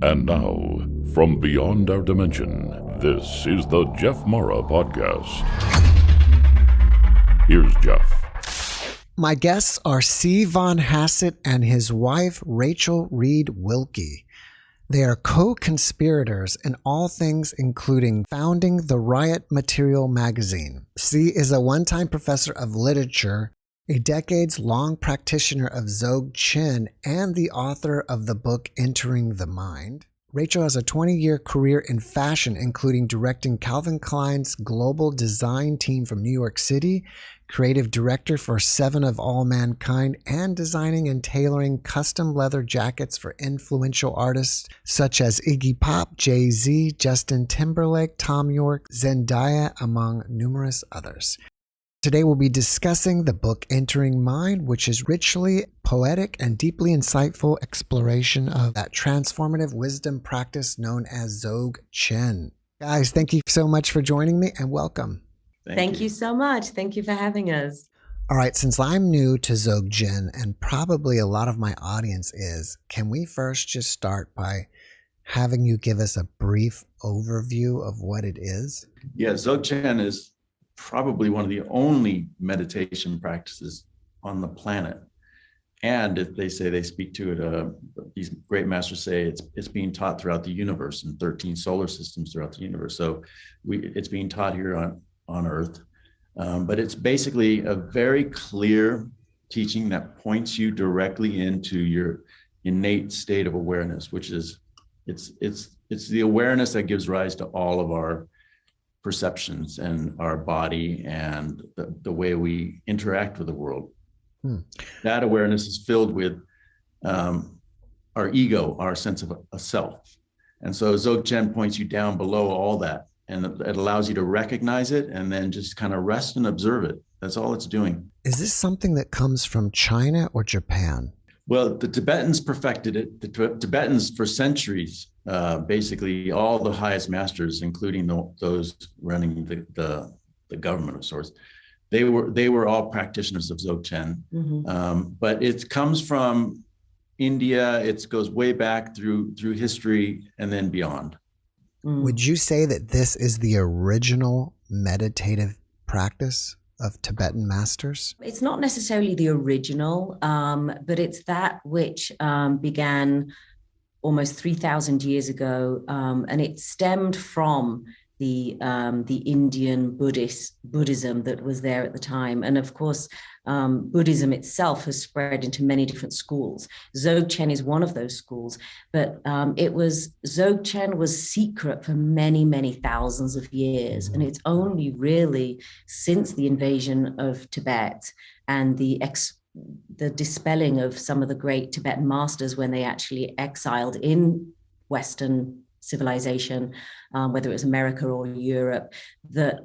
And now, from beyond our dimension, this is the JeffMara podcast. Here's Jeff. My guests are C von Hassett and his wife, Rachel Reid Wilkie. They are co-conspirators in all things, including founding the Riot Material magazine. C is a one-time professor of literature, a decades-long practitioner of Dzogchen, and the author of the book Entering the Mind. Rachel has a 20-year career in fashion, including directing Calvin Klein's global design team from New York City, creative director for Seven of All Mankind, and designing and tailoring custom leather jackets for influential artists such as Iggy Pop, Jay-Z, Justin Timberlake, Thom Yorke, Zendaya, among numerous others. Today we'll be discussing the book Entering Mind, which is richly poetic and deeply insightful exploration of that transformative wisdom practice known as Dzogchen. Guys, thank you so much for joining me and welcome. Thank you so much. Thank you for having us. All right, since I'm new to Dzogchen and probably a lot of my audience is, can we first just start by having you give us a brief overview of what it is? Yeah, Dzogchen is probably one of the only meditation practices on the planet. And if they say they speak to it, these great masters say it's being taught throughout the universe in 13 solar systems throughout the universe. So it's being taught here on Earth. But it's basically a very clear teaching that points you directly into your innate state of awareness, which is it's the awareness that gives rise to all of our perceptions and our body and the way we interact with the world. That awareness is filled with our ego, our sense of a self. And so Dzogchen points you down below all that, and it allows you to recognize it and then just kind of rest and observe it. That's all it's doing. Is this something that comes from China or Japan? Well, the Tibetans perfected it. The Tibetans for centuries, basically all the highest masters, including those running the government of sorts, they were all practitioners of Dzogchen. Mm-hmm. But it comes from India. It goes way back through history and then beyond. Would you say that this is the original meditative practice of Tibetan masters? It's not necessarily the original, but it's that which began almost 3,000 years ago, and it stemmed from the Indian Buddhism that was there at the time. And of course, Buddhism itself has spread into many different schools. Dzogchen is one of those schools, but Dzogchen was secret for many, many thousands of years. And it's only really since the invasion of Tibet and the dispelling of some of the great Tibetan masters when they actually exiled in Western civilization, whether it was America or Europe, that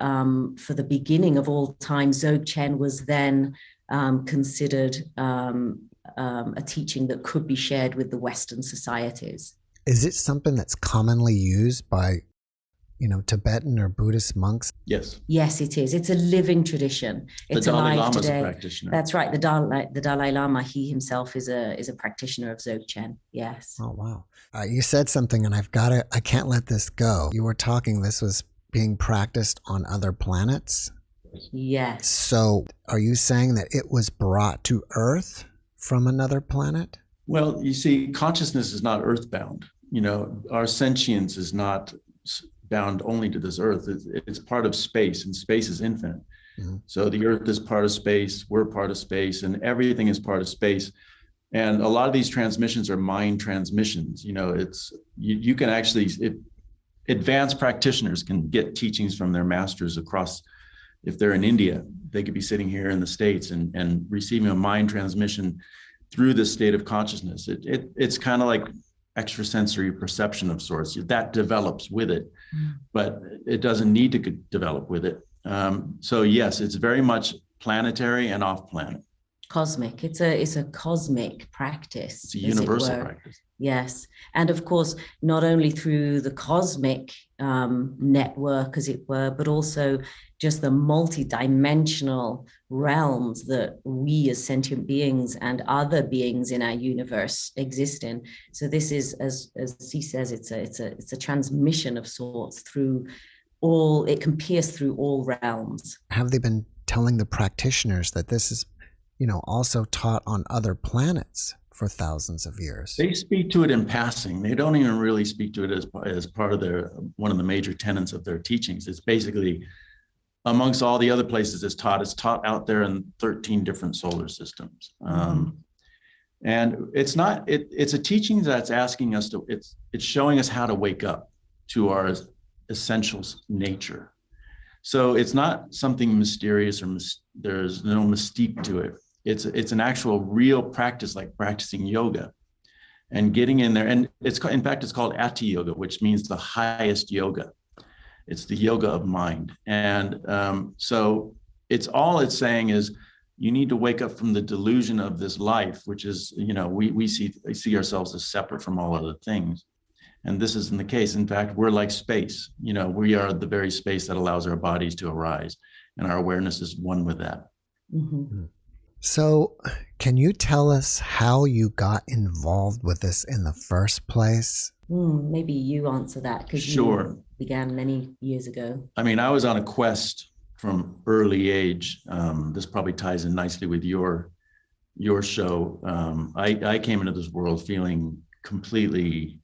for the beginning of all time, Dzogchen was then considered a teaching that could be shared with the Western societies. Is it something that's commonly used by, Tibetan or Buddhist monks? Yes. Yes, it is. It's a living tradition. It's the Dalai alive Lama is today. a practitioner. That's right. The Dalai Lama, he himself is a practitioner of Dzogchen. Yes. Oh, wow. You said something and I can't let this go. You were talking, this was being practiced on other planets? Yes. So are you saying that it was brought to Earth from another planet? Well, you see, consciousness is not earthbound. Our sentience is not bound only to this earth. It's part of space, and space is infinite. Mm-hmm. So the earth is part of space, we're part of space, and everything is part of space. And a lot of these transmissions are mind transmissions. You can actually, advanced practitioners can get teachings from their masters across. If they're in India, they could be sitting here in the States and receiving a mind transmission through this state of consciousness. It's kind of like extrasensory perception of sorts that develops with it, but it doesn't need to develop with it. So yes, it's very much planetary and off planet. Cosmic. It's a cosmic practice. It's a universal practice. Yes. And of course, not only through the cosmic network, as it were, but also just the multi-dimensional realms that we as sentient beings and other beings in our universe exist in. So this is, as C says, it's a transmission of sorts through all, it can pierce through all realms. Have they been telling the practitioners that this is, also taught on other planets for thousands of years? They speak to it in passing. They don't even really speak to it as part of one of the major tenets of their teachings. It's basically, amongst all the other places it's taught out there in 13 different solar systems. And it's a teaching that's asking us it's showing us how to wake up to our essential nature. So it's not something mysterious or there's no mystique to it. It's an actual real practice, like practicing yoga and getting in there. And in fact, it's called Ati Yoga, which means the highest yoga. It's the yoga of mind. And so it's saying is you need to wake up from the delusion of this life, which is, we see ourselves as separate from all other things. And this isn't the case. In fact, we're like space. We are the very space that allows our bodies to arise. And our awareness is one with that. Mm-hmm. So can you tell us how you got involved with this in the first place? Maybe you answer that, because Sure. You began many years ago. I mean, I was on a quest from early age. This probably ties in nicely with your show. I came into this world feeling completely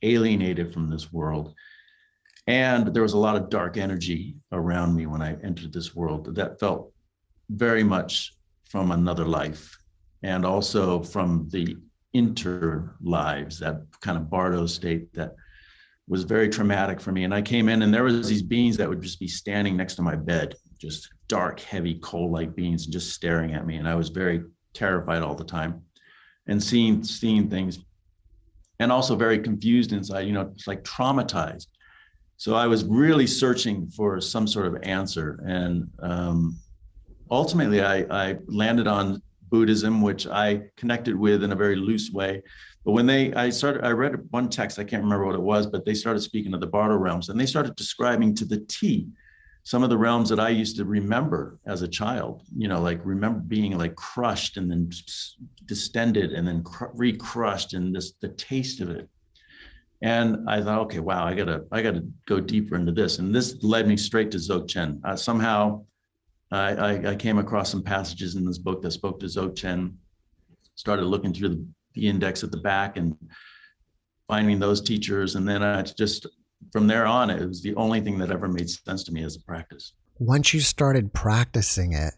alienated from this world. And there was a lot of dark energy around me when I entered this world that felt very much from another life, and also from the inter lives, that kind of bardo state that was very traumatic for me. And I came in and there was these beings that would just be standing next to my bed, just dark, heavy, coal-like beings, and just staring at me. And I was very terrified all the time and seeing things, and also very confused inside, it's like traumatized. So I was really searching for some sort of answer. And ultimately, I landed on Buddhism, which I connected with in a very loose way. But when I read one text, I can't remember what it was, but they started speaking of the bardo realms, and they started describing to the T some of the realms that I used to remember as a child, like remember being like crushed and then distended and then re-crushed, and the taste of it. And I thought, okay, wow, I gotta go deeper into this. And this led me straight to Dzogchen. Somehow I came across some passages in this book that spoke to Dzogchen, started looking through the index at the back and finding those teachers. And then from there on, it was the only thing that ever made sense to me as a practice. Once you started practicing it,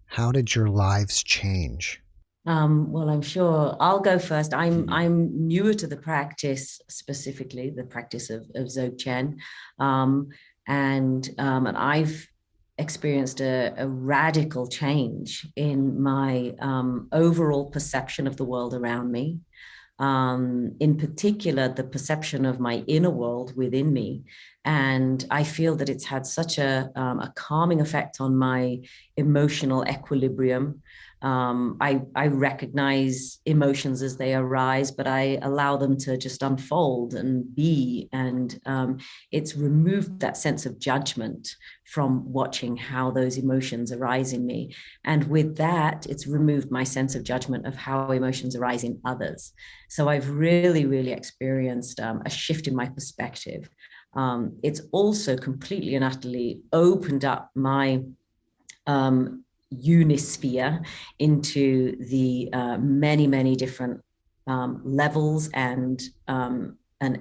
how did your lives change? Well, I'm sure I'll go first. I'm newer to the practice, specifically the practice of Dzogchen, and I've experienced a radical change in my overall perception of the world around me. In particular, the perception of my inner world within me. And I feel that it's had such a calming effect on my emotional equilibrium. I recognize emotions as they arise, but I allow them to just unfold and be. And it's removed that sense of judgment from watching how those emotions arise in me. And with that, it's removed my sense of judgment of how emotions arise in others. So I've really, really experienced a shift in my perspective. It's also completely and utterly opened up my unisphere into the many, many different levels and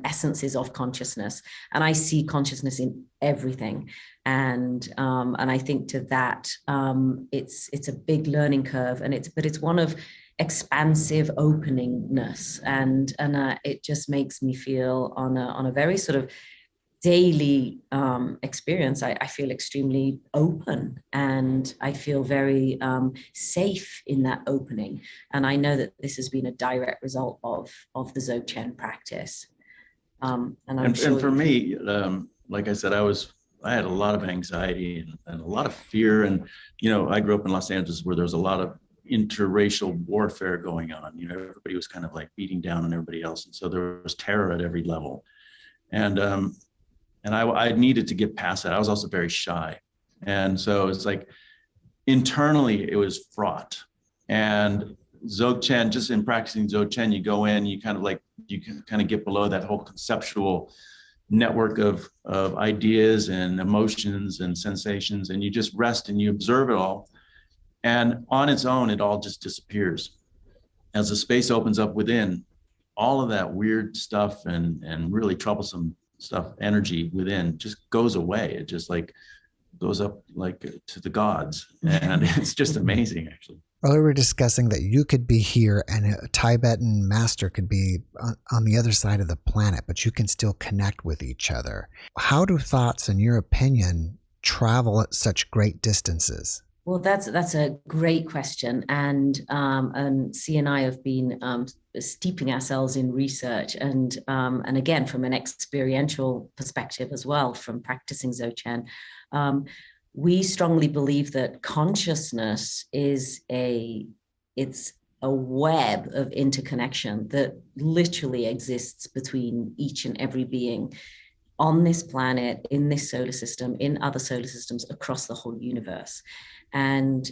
essences of consciousness. And I see consciousness in everything. And I think to that, it's a big learning curve, but it's one of expansive openingness, and it just makes me feel on a very sort of daily experience. I feel extremely open, and I feel very safe in that opening. And I know that this has been a direct result of the Dzogchen practice. And for me, like I said, I had a lot of anxiety and a lot of fear. And, I grew up in Los Angeles where there's a lot of interracial warfare going on. You know, everybody was kind of like beating down on everybody else. And so there was terror at every level. And I needed to get past that. I was also very shy. And so it's like, internally, it was fraught. And Dzogchen, just in practicing Dzogchen, you go in, you kind of get below that whole conceptual network of ideas and emotions and sensations, and you just rest and you observe it all. And on its own, it all just disappears. As the space opens up within, all of that weird stuff and really troublesome stuff, energy within, just goes away. It just like goes up like to the gods. And it's just amazing, actually. Earlier we were discussing that you could be here and a Tibetan master could be on the other side of the planet, but you can still connect with each other. How do thoughts, in your opinion, travel at such great distances? Well, that's a great question, and C and I have been steeping ourselves in research, and again from an experiential perspective as well, from practicing Dzogchen. We strongly believe that consciousness is a web of interconnection that literally exists between each and every being on this planet, in this solar system, in other solar systems, across the whole universe. And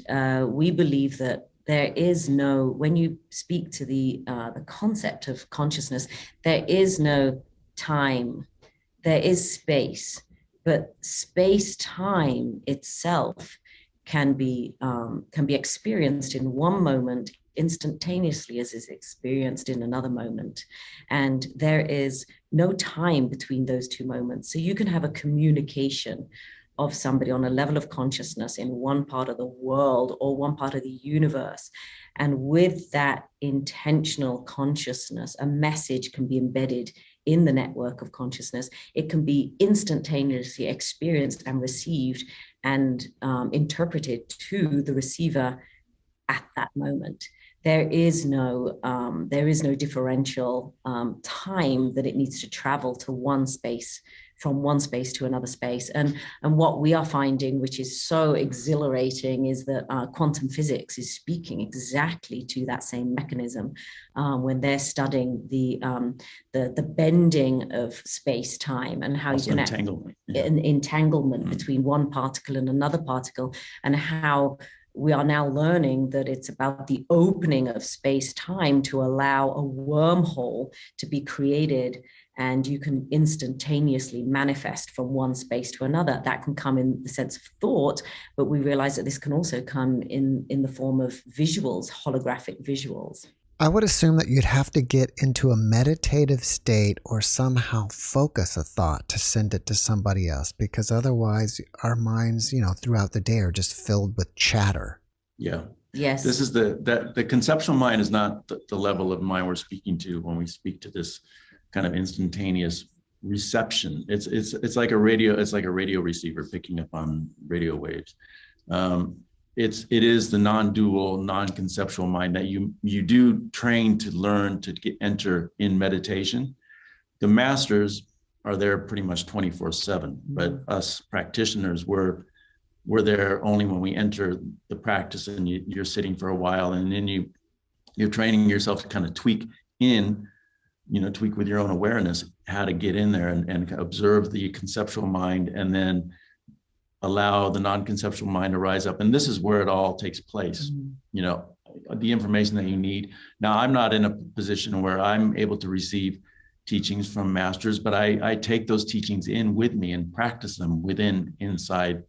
we believe that there is no, when you speak to the concept of consciousness, there is no time, there is space, but space-time itself can be experienced in one moment instantaneously as is experienced in another moment. And there is no time between those two moments. So you can have a communication of somebody on a level of consciousness in one part of the world or one part of the universe. And with that intentional consciousness, a message can be embedded in the network of consciousness. It can be instantaneously experienced and received and interpreted to the receiver at that moment. There is no differential time that it needs to travel to one space, from one space to another space. And what we are finding, which is so exhilarating, is that quantum physics is speaking exactly to that same mechanism when they're studying the bending of space time and how also you can entanglement between one particle and another particle, and how we are now learning that it's about the opening of space-time to allow a wormhole to be created, and you can instantaneously manifest from one space to another. That can come in the sense of thought, but we realize that this can also come in the form of visuals, holographic visuals. I would assume that you'd have to get into a meditative state or somehow focus a thought to send it to somebody else, because otherwise our minds, throughout the day are just filled with chatter. Yeah. Yes. This is the conceptual mind is not the level of mind we're speaking to when we speak to this kind of instantaneous reception. It's like a radio receiver picking up on radio waves. It is the non-dual, non-conceptual mind that you do train to learn to enter in meditation. The masters are there pretty much 24/7, but us practitioners, we're there only when we enter the practice, and you're sitting for a while, and then you're training yourself to kind of tweak with your own awareness how to get in there and observe the conceptual mind, and then allow the non-conceptual mind to rise up. And this is where it all takes place. The information that you need. Now, I'm not in a position where I'm able to receive teachings from masters, but I take those teachings in with me and practice them inside,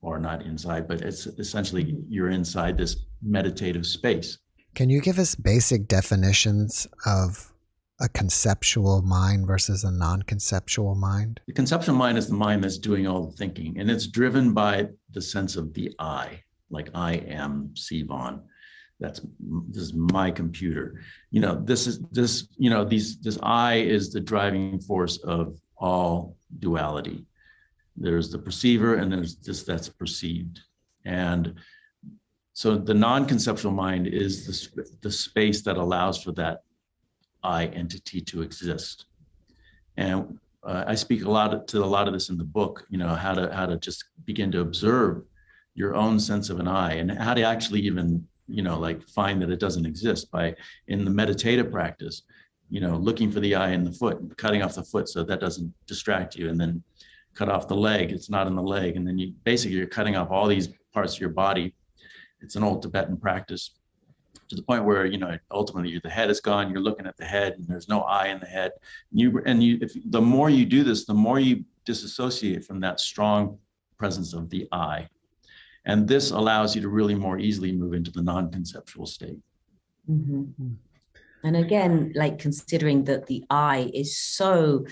or not inside, but it's essentially you're inside this meditative space. Can you give us basic definitions of a conceptual mind versus a non-conceptual mind? The conceptual mind is the mind that's doing all the thinking, and it's driven by the sense of the I, like I am C von. This is my computer. This I is the driving force of all duality. There's the perceiver, and there's this that's perceived. And so the non-conceptual mind is the space that allows for that I entity to exist. And I speak a lot of this in the book, how to just begin to observe your own sense of an I, and how to actually even, like find that it doesn't exist by, in the meditative practice, looking for the eye in the foot, cutting off the foot so that doesn't distract you, and then cut off the leg, it's not in the leg. And then you're cutting off all these parts of your body. It's an old Tibetan practice, to the point where, ultimately the head is gone, you're looking at the head and there's no eye in the head. The more you do this, the more you disassociate from that strong presence of the I. And this allows you to really more easily move into the non-conceptual state. Mm-hmm. And again, like considering that the I is so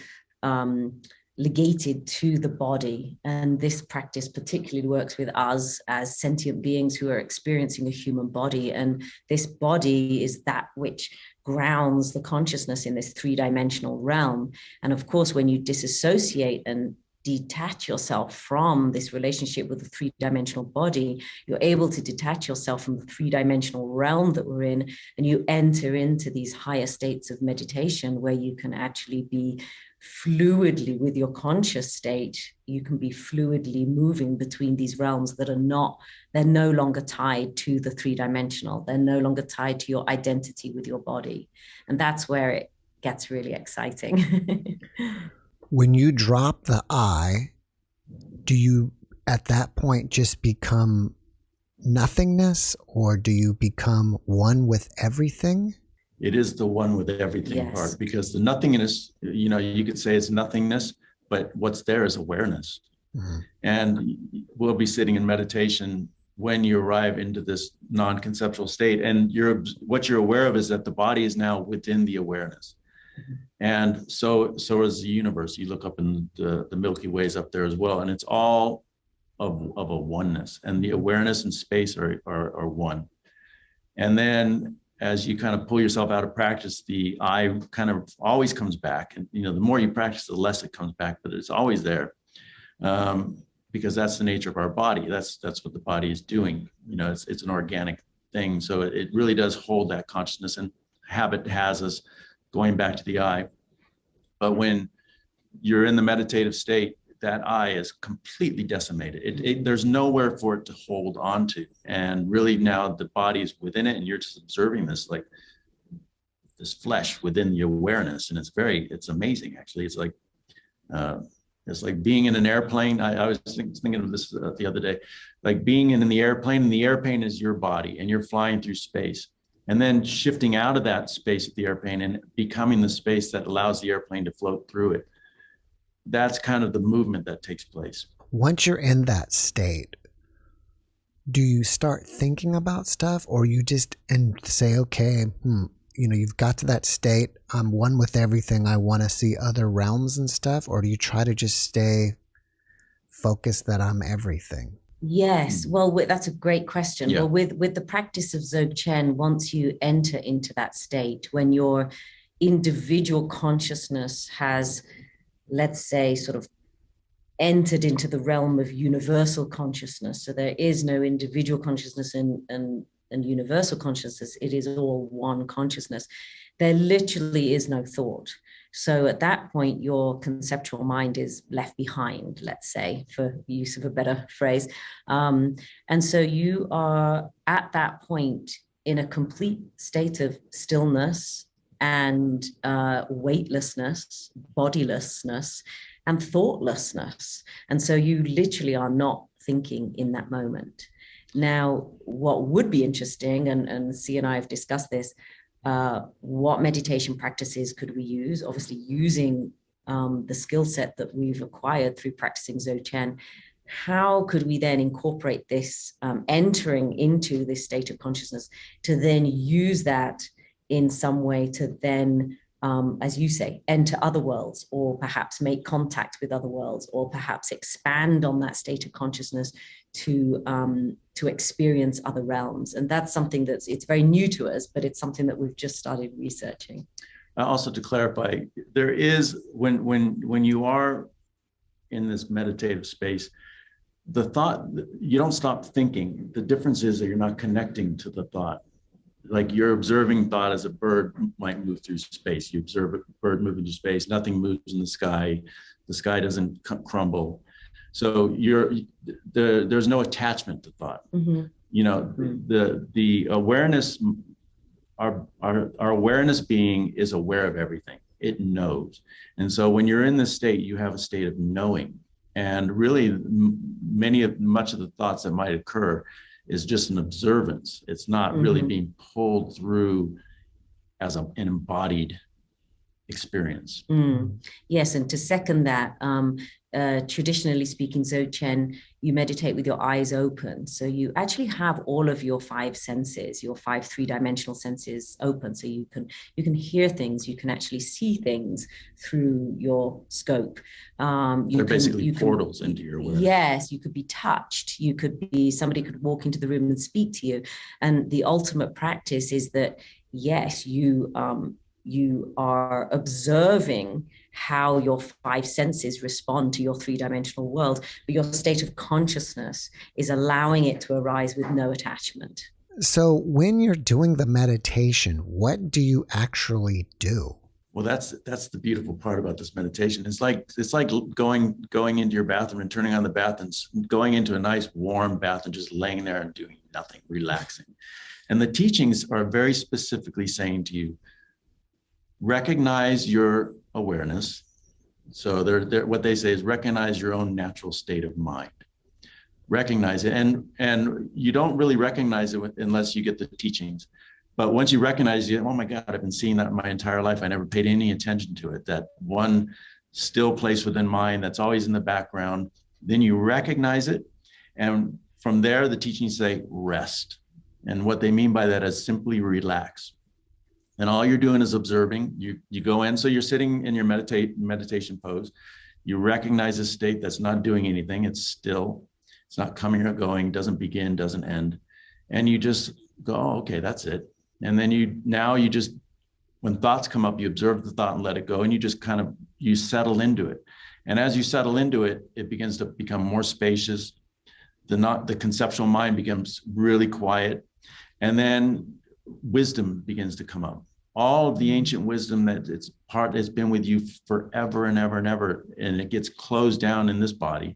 legated to the body, and this practice particularly works with us as sentient beings who are experiencing a human body, and this body is that which grounds the consciousness in this three-dimensional realm. And of course, when you disassociate and detach yourself from this relationship with the three-dimensional body, you're able to detach yourself from the three-dimensional realm that we're in, and you enter into these higher states of meditation where you can actually be fluidly, with your conscious state, you can be fluidly moving between these realms that are they're no longer tied to the three-dimensional. They're no longer tied to your identity with your body. And that's where it gets really exciting. When you drop the I, do you at that point just become nothingness, or do you become one with everything? It is the one with everything part, because the nothingness, you could say it's nothingness, but what's there is awareness. Mm-hmm. And we'll be sitting in meditation when you arrive into this non-conceptual state, and what you're aware of is that the body is now within the awareness. Mm-hmm. And so is the universe. You look up in the Milky Way's up there as well, and it's all of a oneness, and the awareness and space are one. And then as you kind of pull yourself out of practice, the I kind of always comes back. And, the more you practice, the less it comes back, but it's always there, because that's the nature of our body. That's what the body is doing. It's an organic thing. So it really does hold that consciousness, and habit has us going back to the I. But when you're in the meditative state, that I is completely decimated. There's nowhere for it to hold on to. And really now the body is within it, and you're just observing this, like this flesh within the awareness. And it's amazing, actually. It's like being in an airplane. I was thinking of this the other day, like being in the airplane, and the airplane is your body, and you're flying through space. And then shifting out of that space of the airplane and becoming the space that allows the airplane to float through it. That's kind of the movement that takes place. Once you're in that state, do you start thinking about stuff, or you just and say, okay, you've got to that state, I'm one with everything, I want to see other realms and stuff, or do you try to just stay focused that I'm everything? Yes, well, that's a great question. Yeah. Well, with the practice of Dzogchen, once you enter into that state, when your individual consciousness has, let's say, sort of entered into the realm of universal consciousness. So there is no individual consciousness and universal consciousness. It is all one consciousness. There literally is no thought. So at that point, your conceptual mind is left behind, let's say, for use of a better phrase. And so you are at that point in a complete state of stillness and weightlessness, bodilessness, and thoughtlessness. And so you literally are not thinking in that moment. Now, what would be interesting, and C and I have discussed this, what meditation practices could we use? Obviously, using the skill set that we've acquired through practicing Dzogchen, how could we then incorporate this entering into this state of consciousness to then use that in some way to then, as you say, enter other worlds, or perhaps make contact with other worlds, or perhaps expand on that state of consciousness to experience other realms. And that's something it's very new to us, but it's something that we've just started researching. Also, to clarify, there is, when you are in this meditative space, the thought, you don't stop thinking. The difference is that you're not connecting to the thought. Like you're observing thought as a bird might move through space. You observe a bird moving through space, nothing moves in the sky doesn't crumble. So there's no attachment to thought. You know, the awareness, our awareness being is aware of everything. It knows. And so when you're in this state, you have a state of knowing. And really much of the thoughts that might occur is just an observance. It's not really being pulled through as an embodied experience. Yes, and to second that, traditionally speaking, Dzogchen, you meditate with your eyes open. So you actually have all of your 5 senses, your 5 three-dimensional senses open. So you can hear things, you can actually see things through your scope. They're basically portals into your awareness. Yes, you could be touched. Somebody could walk into the room and speak to you. And the ultimate practice is that, yes, you are observing how your 5 senses respond to your 3-dimensional world, but your state of consciousness is allowing it to arise with no attachment. So when you're doing the meditation, what do you actually do? Well, that's the beautiful part about this meditation. It's like going into your bathroom and turning on the bath and going into a nice warm bath and just laying there and doing nothing, relaxing. And the teachings are very specifically saying to you, recognize your awareness. So what they say is recognize your own natural state of mind. Recognize it. And you don't really recognize it unless you get the teachings. But once you recognize it, oh my God, I've been seeing that my entire life. I never paid any attention to it. That one still place within mind that's always in the background. Then you recognize it. And from there, the teachings say rest. And what they mean by that is simply relax. And all you're doing is observing. You go in, so you're sitting in your meditation pose. You recognize a state that's not doing anything. It's still. It's not coming or going, doesn't begin, doesn't end. And you just go, oh, okay, that's it. And then you just, when thoughts come up, you observe the thought and let it go. And you just you settle into it. And as you settle into it, it begins to become more spacious. The conceptual mind becomes really quiet. And then wisdom begins to come up. All of the ancient wisdom has been with you forever and ever and ever, and it gets closed down in this body.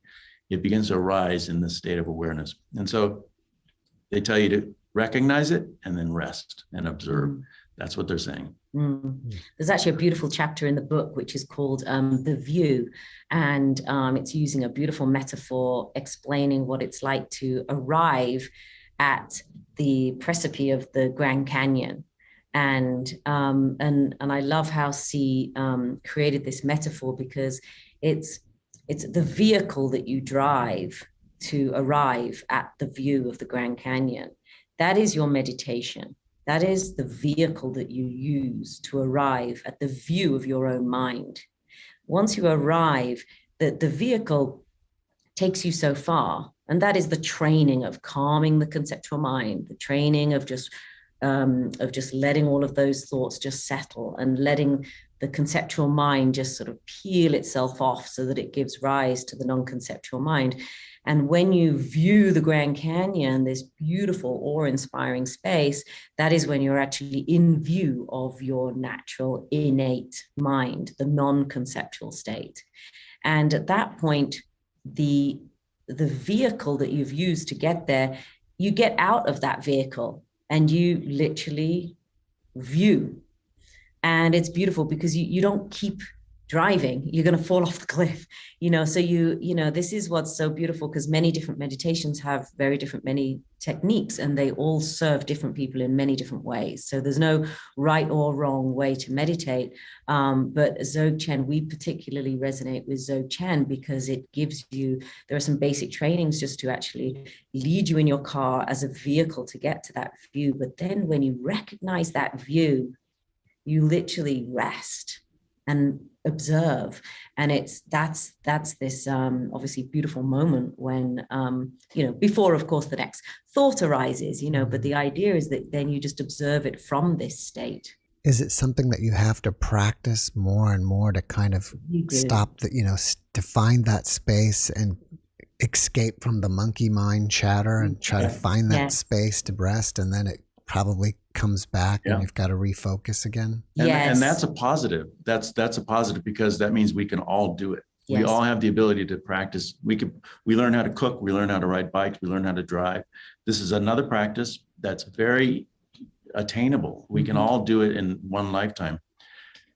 It begins to arise in this state of awareness. And so they tell you to recognize it and then rest and observe. That's what they're saying. There's actually a beautiful chapter in the book which is called The View, and it's using a beautiful metaphor explaining what it's like to arrive at the precipice of the Grand Canyon. And I love how C created this metaphor, because it's the vehicle that you drive to arrive at the view of the Grand Canyon. That is your meditation. That is the vehicle that you use to arrive at the view of your own mind. Once you arrive, the vehicle takes you so far, and that is the training of calming the conceptual mind, the training of just letting all of those thoughts just settle and letting the conceptual mind just sort of peel itself off so that it gives rise to the non-conceptual mind. And when you view the Grand Canyon, this beautiful, awe-inspiring space, that is when you're actually in view of your natural, innate mind, the non-conceptual state. And at that point, the vehicle that you've used to get there, you get out of that vehicle and you literally view. And it's beautiful because you don't keep driving, you're going to fall off the cliff, so this is what's so beautiful, because many different meditations have very different many techniques, and they all serve different people in many different ways. So there's no right or wrong way to meditate. But Dzogchen, we particularly resonate with Dzogchen because it gives you, there are some basic trainings just to actually lead you in your car as a vehicle to get to that view. But then when you recognize that view, you literally rest and observe. And that's this obviously beautiful moment when, before, of course, the next thought arises, but the idea is that then you just observe it from this state. Is it something that you have to practice more and more to kind of stop to find that space and escape from the monkey mind chatter and try to find that space to rest, and then it probably comes back and you've got to refocus again? And that's a positive. That's a positive, because that means we can all do it. We Yes. all have the ability to practice. We learn how to cook, we learn how to ride bikes, we learn how to drive. This is another practice that's very attainable. We can all do it in one lifetime.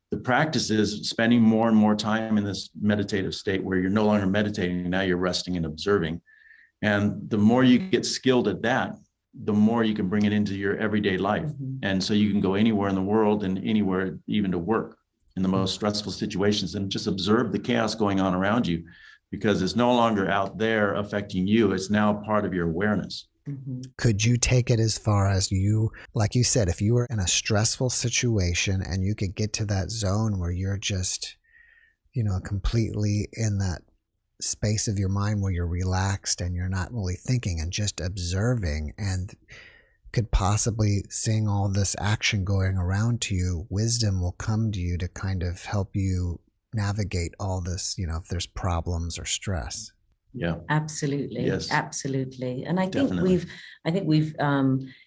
The practice is spending more and more time in this meditative state where you're no longer meditating, now you're resting and observing. And the more you get skilled at that, the more you can bring it into your everyday life. And so you can go anywhere in the world and anywhere, even to work in the most stressful situations, and just observe the chaos going on around you, because it's no longer out there affecting you. It's now part of your awareness. Could you take it as far as you, like you said, if you were in a stressful situation and you could get to that zone where you're just, completely in that space of your mind where you're relaxed and you're not really thinking and just observing, and could possibly seeing all this action going around to you, wisdom will come to you to kind of help you navigate all this, if there's problems or stress. Yeah, absolutely. Yes. Absolutely. And I think Definitely. we've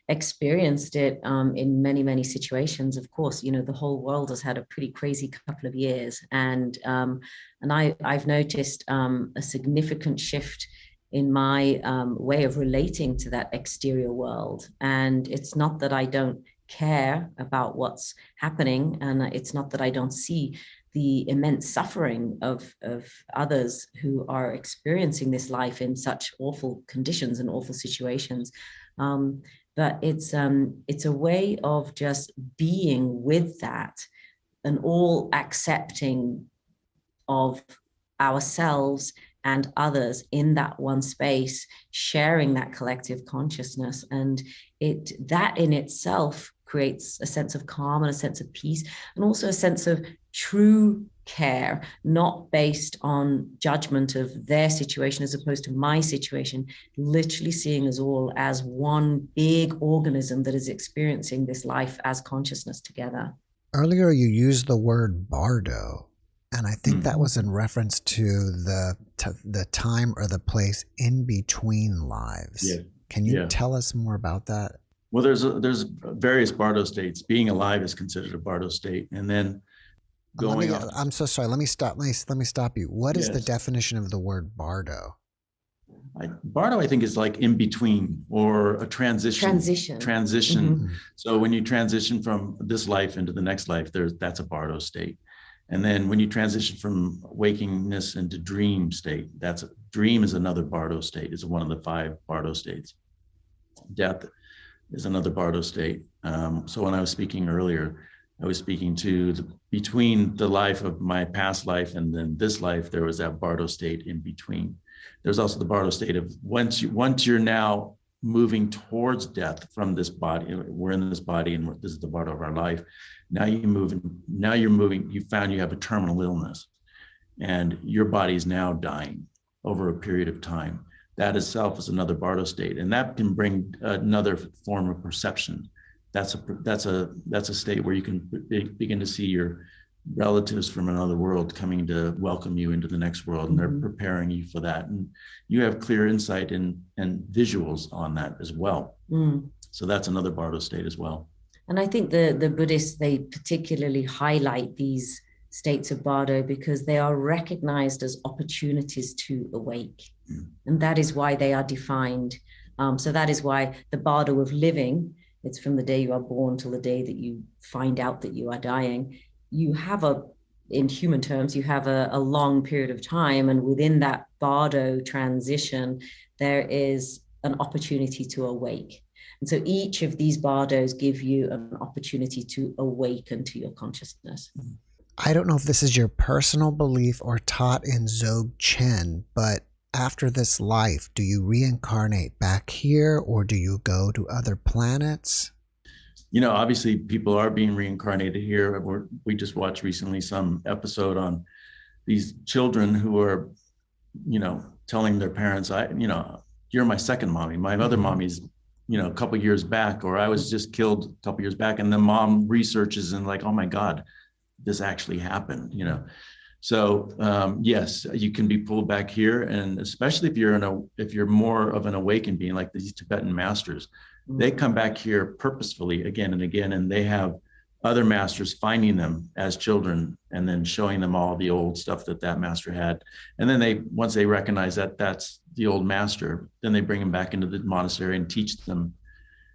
experienced it in many, many situations. Of course, the whole world has had a pretty crazy couple of years, and I've noticed a significant shift in my way of relating to that exterior world. And it's not that I don't care about what's happening, and it's not that I don't see the immense suffering of others who are experiencing this life in such awful conditions and awful situations. But it's a way of just being with that, and all accepting of ourselves and others in that one space, sharing that collective consciousness. And that in itself creates a sense of calm and a sense of peace, and also a sense of true care, not based on judgment of their situation as opposed to my situation, literally seeing us all as one big organism that is experiencing this life as consciousness together. Earlier, you used the word bardo, and I think that was in reference to the time or the place in between lives. Yeah. Can you tell us more about that? Well, there's various bardo states. Being alive is considered a bardo state, and then going on. I'm so sorry. Let me stop you. What is the Yes. definition of the word bardo? Bardo, I think, is like in between, or a transition. So when you transition from this life into the next life, that's a bardo state. And then when you transition from wakingness into dream state, dream is another bardo state. It's one of the 5 bardo states. Death is another bardo state. So when I was speaking earlier, I was speaking to between the life of my past life and then this life, there was that bardo state in between. There's also the bardo state of once you're now moving towards death from this body, we're in this body and this is the bardo of our life. Now you're moving, you found you have a terminal illness and your body is now dying over a period of time. That itself is another bardo state, and that can bring another form of perception. That's a state where you can begin to see your relatives from another world coming to welcome you into the next world, and they're preparing you for that. And you have clear insight and visuals on that as well. So that's another bardo state as well. And I think the Buddhists, they particularly highlight these states of bardo because they are recognized as opportunities to awake. And that is why they are defined. So that is why the bardo of living, it's from the day you are born till the day that you find out that you are dying. You have in human terms, you have a long period of time. And within that bardo transition, there is an opportunity to awake. And so each of these bardos give you an opportunity to awaken to your consciousness. I don't know if this is your personal belief or taught in Dzogchen, but after this life, do you reincarnate back here or do you go to other planets? Obviously people are being reincarnated here. We just watched recently some episode on these children who are, telling their parents, you're my second mommy. My other mommy's, a couple years back, or I was just killed a couple years back. And the mom researches and like, oh my God, this actually happened, So yes, you can be pulled back here, and especially if you're more of an awakened being, like these Tibetan masters, they come back here purposefully again and again, and they have other masters, finding them as children and then showing them all the old stuff that master had. And then once they recognize that that's the old master, then they bring them back into the monastery and teach them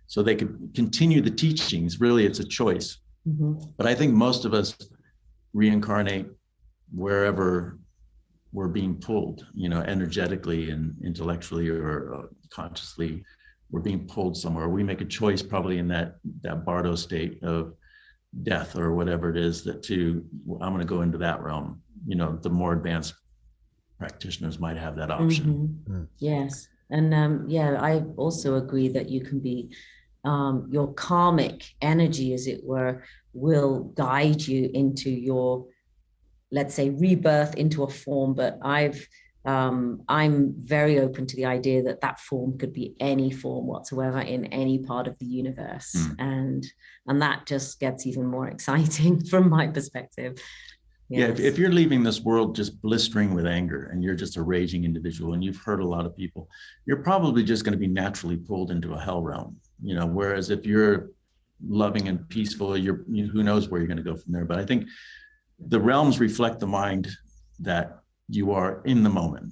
so they could continue the teachings. Really, it's a choice. But I think most of us reincarnate wherever we're being pulled, energetically and intellectually or consciously, we're being pulled somewhere. We make a choice probably in that bardo state of death or whatever it is I'm going to go into that realm. The more advanced practitioners might have that option. Yes. And I also agree that you can be, your karmic energy, as it were, will guide you into your, let's say, rebirth into a form. But I'm very open to the idea that form could be any form whatsoever in any part of the universe. And that just gets even more exciting from my perspective. Yes. Yeah, if you're leaving this world just blistering with anger and you're just a raging individual and you've hurt a lot of people, you're probably just going to be naturally pulled into a hell realm. Whereas if you're loving and peaceful, who knows where you're going to go from there. But I think the realms reflect the mind that you are in the moment.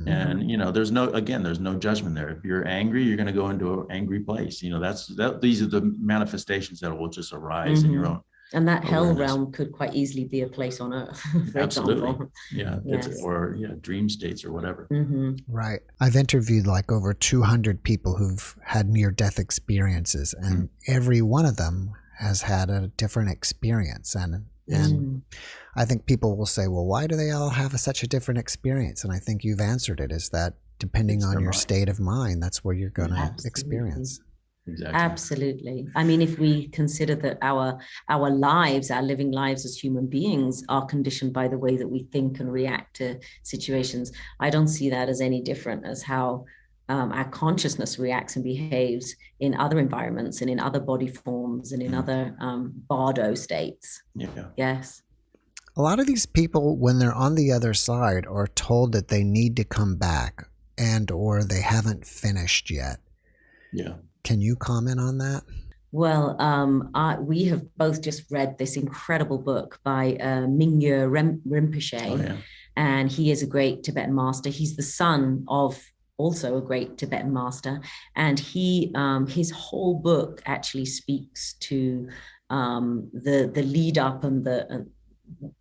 And there's no judgment there. If you're angry, you're going to go into an angry place. These are the manifestations that will just arise in your own. And that hell awareness. Realm could quite easily be a place on Earth, for Absolutely. example. Yeah. Yes. Or dream states or whatever. Right. I've interviewed like over 200 people who've had near-death experiences, and every one of them has had a different experience. And I think people will say, well, why do they all have such a different experience? And I think you've answered it, is that depending on your state of mind, that's where you're going to experience. Exactly. Absolutely. I mean, if we consider that our lives, our living lives as human beings, are conditioned by the way that we think and react to situations, I don't see that as any different as how our consciousness reacts and behaves in other environments and in other body forms and in other bardo states. Yeah. Yes. A lot of these people, when they're on the other side, are told that they need to come back or they haven't finished yet. Yeah. Can you comment on that? Well, we have both just read this incredible book by Mingyur Rinpoche, and he is a great Tibetan master. He's the son of also a great Tibetan master, and his whole book actually speaks to the lead up and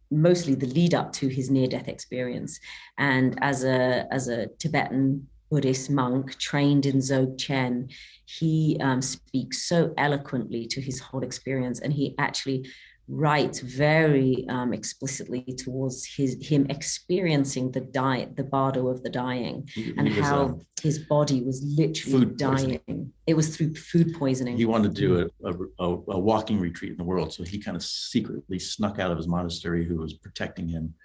mostly the lead up to his near-death experience. And as a Tibetan Buddhist monk trained in Dzogchen, he speaks so eloquently to his whole experience, and he actually writes very explicitly towards him experiencing the bardo of the dying, and how his body was literally dying. It was through food poisoning. He wanted to do a walking retreat in the world, so he kind of secretly snuck out of his monastery who was protecting him.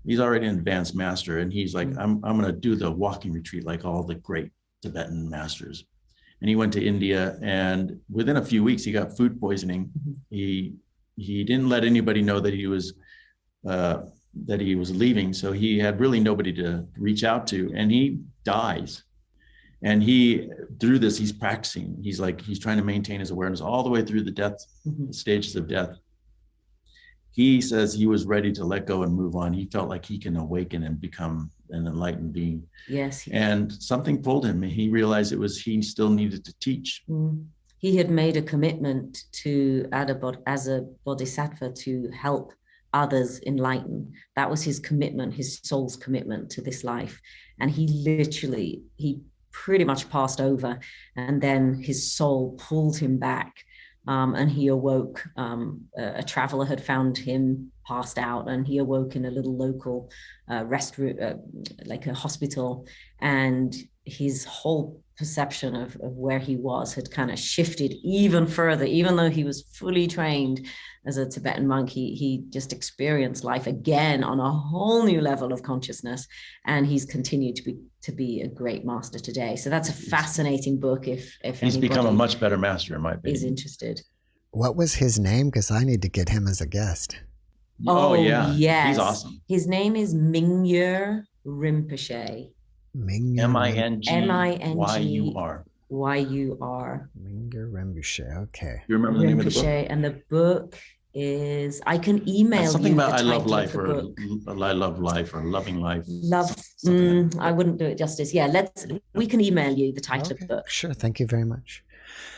He's already an advanced master, and he's like, I'm going to do the walking retreat like all the great Tibetan masters. And he went to India, and within a few weeks, he got food poisoning. He didn't let anybody know that he was leaving, so he had really nobody to reach out to, and he dies. And through this, he's practicing. He's trying to maintain his awareness all the way through the death stages of death. He says he was ready to let go and move on. He felt like he can awaken and become an enlightened being. Yes. And something pulled him. He realized he still needed to teach. He had made a commitment as a bodhisattva to help others enlighten. That was his commitment, his soul's commitment to this life. And he pretty much passed over. And then his soul pulled him back. And he awoke. A traveler had found him passed out, and he awoke in a little local rest room, like a hospital. And his whole perception of where he was had kind of shifted even further. Even though he was fully trained as a Tibetan monk, he just experienced life again on a whole new level of consciousness, and he's continued to be a great master today. So that's a fascinating book. If he's become a much better master, in my opinion, is interested. What was his name? Because I need to get him as a guest. Oh yeah, yes, he's awesome. His name is Mingyur Rinpoche. Mingyur. Mingyur. why you are. Mingyur Rinpoche. Okay. You remember the name of the book? Rinpoche, and the book is, I can email Something you about the I title love life, of the or book. I love life, or loving life. Love, something like that. I wouldn't do it justice. Yeah, we can email you the title of Okay. the book. Sure. Thank you very much.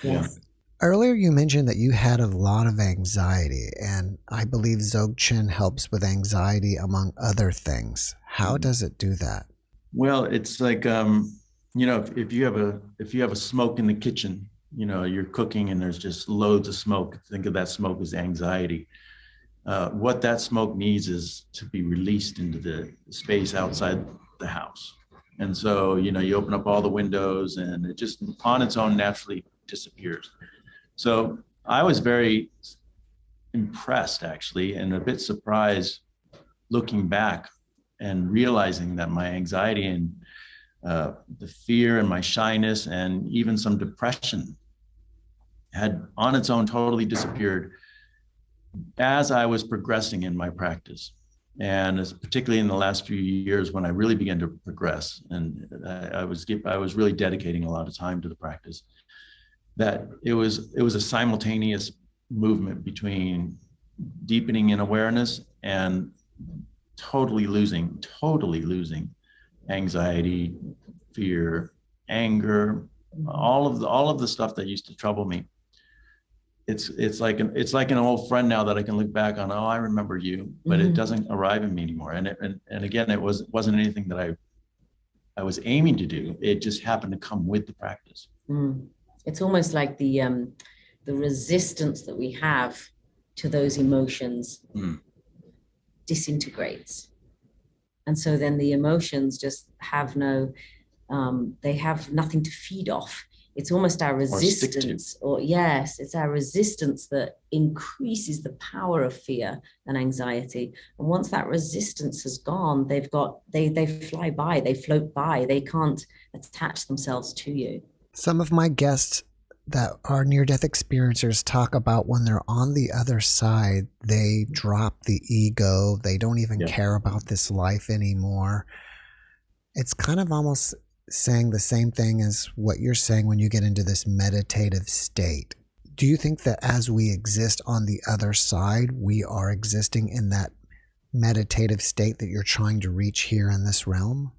Yes. Earlier, you mentioned that you had a lot of anxiety, and I believe Dzogchen helps with anxiety, among other things. How does it do that? Well, it's like, if you have a smoke in the kitchen, you're cooking and there's just loads of smoke. Think of that smoke as anxiety. What that smoke needs is to be released into the space outside the house. And so, you open up all the windows and it just on its own naturally disappears. So I was very impressed, actually, and a bit surprised looking back and realizing that my anxiety and the fear and my shyness and even some depression had on its own totally disappeared as I was progressing in my practice. And particularly in the last few years when I really began to progress, and I was really dedicating a lot of time to the practice, that it was a simultaneous movement between deepening in awareness and totally losing anxiety, fear, anger, all of the stuff that used to trouble me. It's like an old friend now that I can look back on. Oh, I remember you, but it doesn't arrive in me anymore. And again, it wasn't anything that I was aiming to do. It just happened to come with the practice. It's almost like the resistance that we have to those emotions disintegrates. And so then the emotions just have they have nothing to feed off. It's almost our resistance, it's our resistance that increases the power of fear and anxiety. And once that resistance has gone, they fly by, they float by, they can't attach themselves to you. Some of my guests that are near-death experiencers talk about when they're on the other side, they drop the ego. They don't even care about this life anymore. It's kind of almost saying the same thing as what you're saying when you get into this meditative state. Do you think that as we exist on the other side, we are existing in that meditative state that you're trying to reach here in this realm?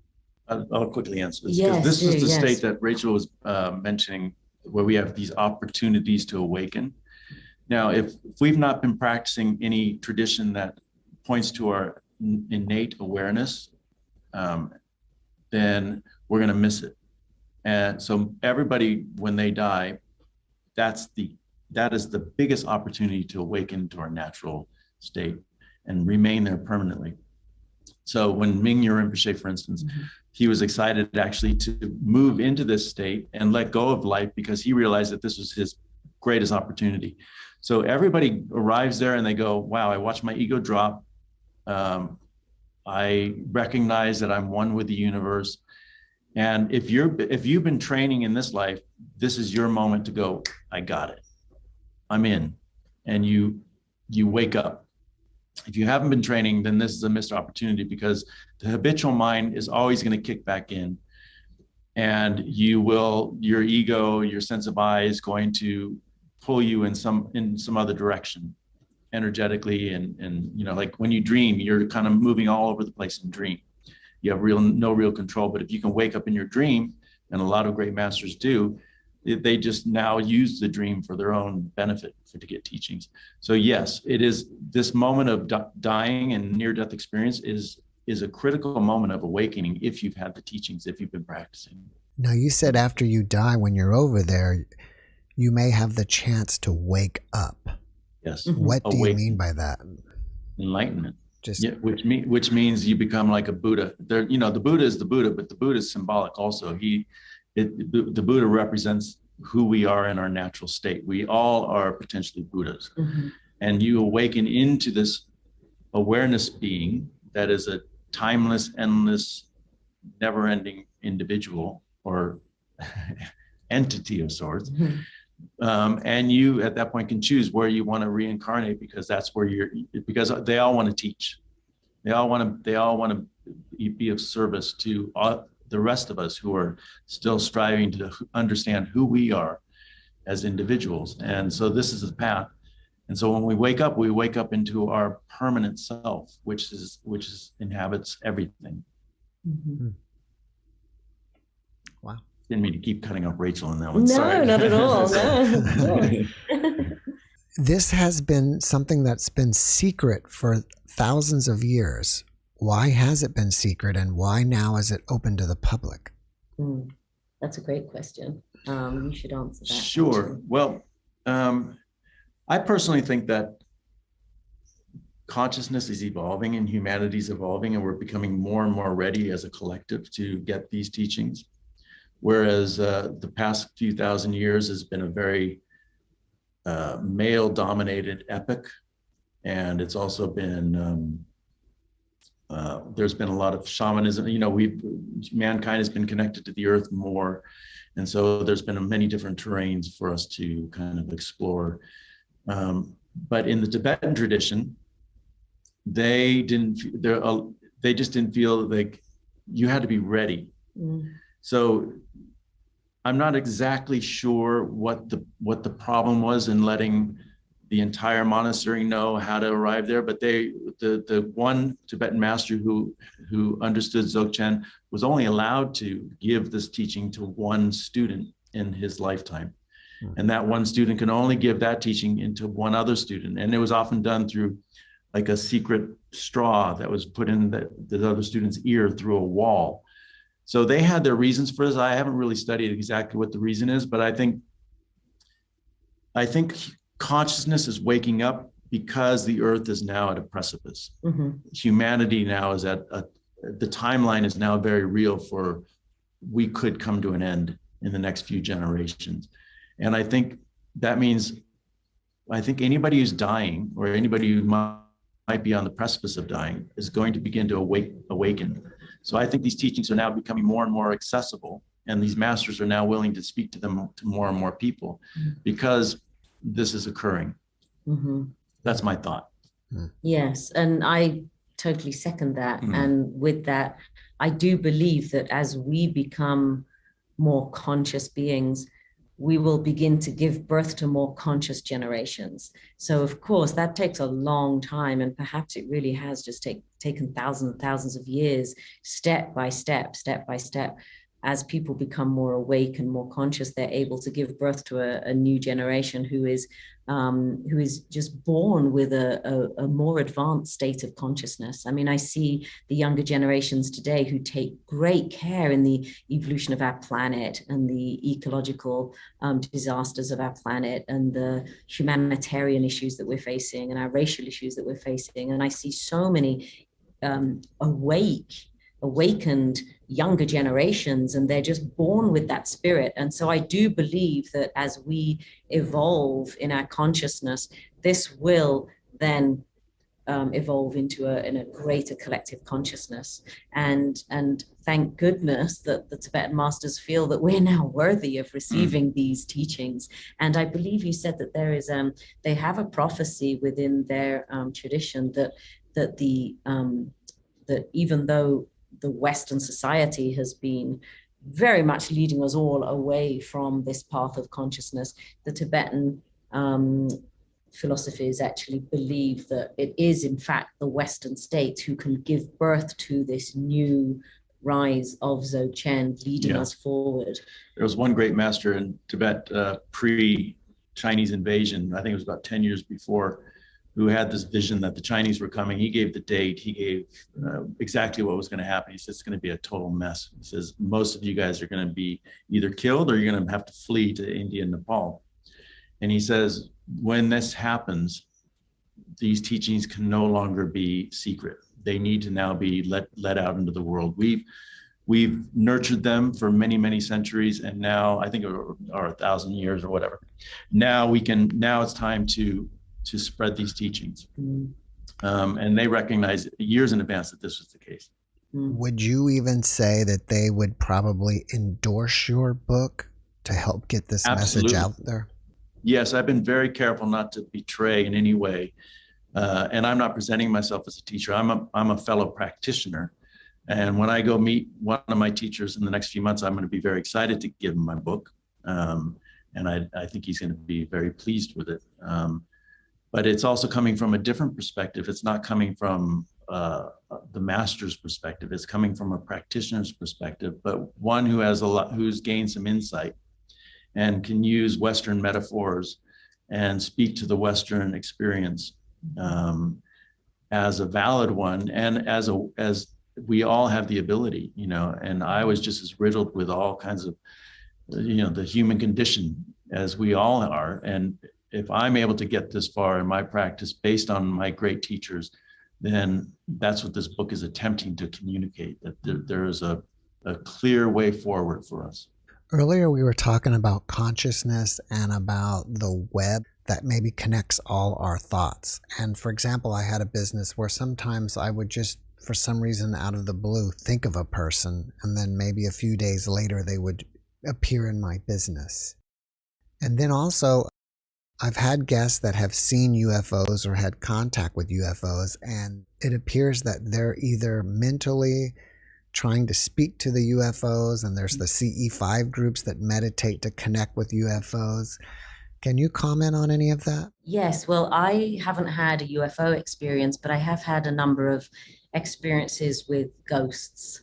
I'll quickly answer this, because this is the state that Rachel was mentioning, where we have these opportunities to awaken. Now, if we've not been practicing any tradition that points to our innate awareness, then we're going to miss it. And so everybody, when they die, that is the biggest opportunity to awaken to our natural state and remain there permanently. So when Mingyur Rinpoche, for instance, he was excited actually to move into this state and let go of life, because he realized that this was his greatest opportunity. So everybody arrives there and they go, wow, I watched my ego drop. I recognize that I'm one with the universe. And if you've been training in this life, this is your moment to go, I got it, I'm in. And you wake up. If you haven't been training, then this is a missed opportunity, because the habitual mind is always going to kick back in, and your ego, your sense of I is going to pull you in some other direction energetically. And like when you dream, you're kind of moving all over the place in dream. You have no real control. But if you can wake up in your dream, and a lot of great masters do, they just now use the dream for their own benefit to get teachings. So yes, it is, this moment of dying and near-death experience is a critical moment of awakening if you've had the teachings, if you've been practicing. Now, you said after you die, when you're over there, you may have the chance to wake up. Yes. What do you mean by that? Enlightenment. Which means you become like a Buddha. The Buddha is the Buddha, but the Buddha is symbolic also. The Buddha represents who we are in our natural state. We all are potentially Buddhas. And you awaken into this awareness being that is a timeless, endless, never-ending individual or entity of sorts. And you at that point can choose where you want to reincarnate, because that's where because they all want to teach. They all want to be of service to the rest of us who are still striving to understand who we are as individuals. And so this is the path. And so when we wake up into our permanent self, which inhabits everything. Mm-hmm. Wow. Didn't mean to keep cutting up Rachel on that one. No, Sorry. not at all. No. This has been something that's been secret for thousands of years. Why has it been secret, and why now is it open to the public? That's a great question. You should answer that. Sure. Actually. Well, I personally think that consciousness is evolving and humanity is evolving, and we're becoming more and more ready as a collective to get these teachings. Whereas the past few thousand years has been a very male-dominated epoch, and it's also been there's been a lot of shamanism. You know, mankind has been connected to the earth more, and so there's been many different terrains for us to kind of explore. But in the Tibetan tradition, they just didn't feel like you had to be ready. So I'm not exactly sure what the problem was in letting the entire monastery know how to arrive there, but the one Tibetan master who understood Dzogchen was only allowed to give this teaching to one student in his lifetime. And that one student can only give that teaching into one other student. And it was often done through like a secret straw that was put in the other student's ear through a wall. So they had their reasons for this. I haven't really studied exactly what the reason is, but I think consciousness is waking up because the earth is now at a precipice. Mm-hmm. Humanity now is the timeline is now very real for we could come to an end in the next few generations. And I think that means, anybody who's dying or anybody who might be on the precipice of dying is going to begin to awaken. So I think these teachings are now becoming more and more accessible, and these masters are now willing to speak to them, to more and more people, because this is occurring. Mm-hmm. That's my thought. Yes, and I totally second that. And with that, I do believe that as we become more conscious beings, we will begin to give birth to more conscious generations. So of course, that takes a long time, and perhaps it really has just taken thousands and thousands of years, step by step. As people become more awake and more conscious, they're able to give birth to a new generation who is just born with a more advanced state of consciousness. I mean, I see the younger generations today who take great care in the evolution of our planet and the ecological disasters of our planet and the humanitarian issues that we're facing and our racial issues that we're facing. And I see so many awakened younger generations, and they're just born with that spirit. And so I do believe that as we evolve in our consciousness, this will then evolve into a greater collective consciousness. And thank goodness that the Tibetan masters feel that we're now worthy of receiving these teachings. And I believe you said that there is they have a prophecy within their tradition that even though the Western society has been very much leading us all away from this path of consciousness, the Tibetan philosophies actually believe that it is in fact the Western states who can give birth to this new rise of Dzogchen leading us forward. There was one great master in Tibet pre-Chinese invasion, I think it was about 10 years before, who had this vision that the Chinese were coming. He gave the date, he gave exactly what was going to happen. He says, it's going to be a total mess. He says, most of you guys are going to be either killed or you're going to have to flee to India and Nepal. And he says, when this happens, these teachings can no longer be secret. They need to now be let out into the world. We've nurtured them for many, many centuries, and now I think or 1,000 years or whatever. Now it's time to spread these teachings. And they recognize years in advance that this was the case. Would you even say that they would probably endorse your book to help get this message out there? Yes, I've been very careful not to betray in any way. And I'm not presenting myself as a teacher. I'm a fellow practitioner. And when I go meet one of my teachers in the next few months, I'm going to be very excited to give him my book. And I think he's going to be very pleased with it. But it's also coming from a different perspective. It's not coming from the master's perspective. It's coming from a practitioner's perspective, but one who has who's gained some insight and can use Western metaphors and speak to the Western experience as a valid one, and as we all have the ability, and I was just as riddled with all kinds of, the human condition as we all are. And if I'm able to get this far in my practice based on my great teachers, then that's what this book is attempting to communicate, that there is a clear way forward for us. Earlier, we were talking about consciousness and about the web that maybe connects all our thoughts. And for example, I had a business where sometimes I would just, for some reason, out of the blue, think of a person, and then maybe a few days later, they would appear in my business. And then also, I've had guests that have seen UFOs or had contact with UFOs, and it appears that they're either mentally trying to speak to the UFOs, and there's the CE5 groups that meditate to connect with UFOs. Can you comment on any of that? Yes, well, I haven't had a UFO experience, but I have had a number of experiences with ghosts.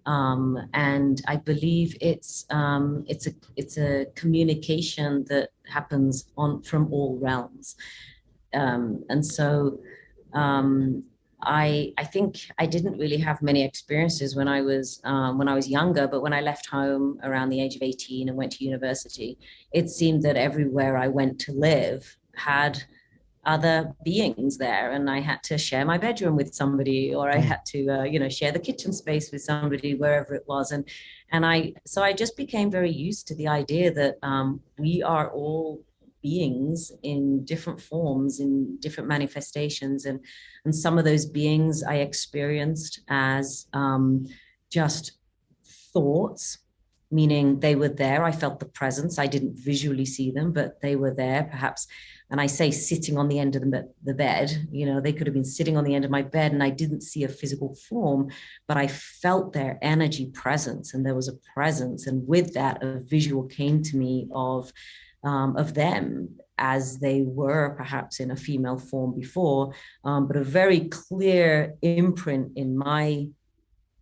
And I believe it's a communication that happens from all realms. And so I think I didn't really have many experiences when I was younger, but when I left home around the age of 18 and went to university, it seemed that everywhere I went to live had other beings there, and I had to share my bedroom with somebody, or I had to share the kitchen space with somebody, wherever it was. And I just became very used to the idea that we are all beings in different forms, in different manifestations, and some of those beings I experienced as just thoughts, meaning they were there. I felt the presence. I didn't visually see them, but they were there, perhaps. And I say sitting on the end of the bed, they could have been sitting on the end of my bed, and I didn't see a physical form, but I felt their energy presence, and there was a presence. And with that, a visual came to me of them as they were perhaps in a female form before, but a very clear imprint in my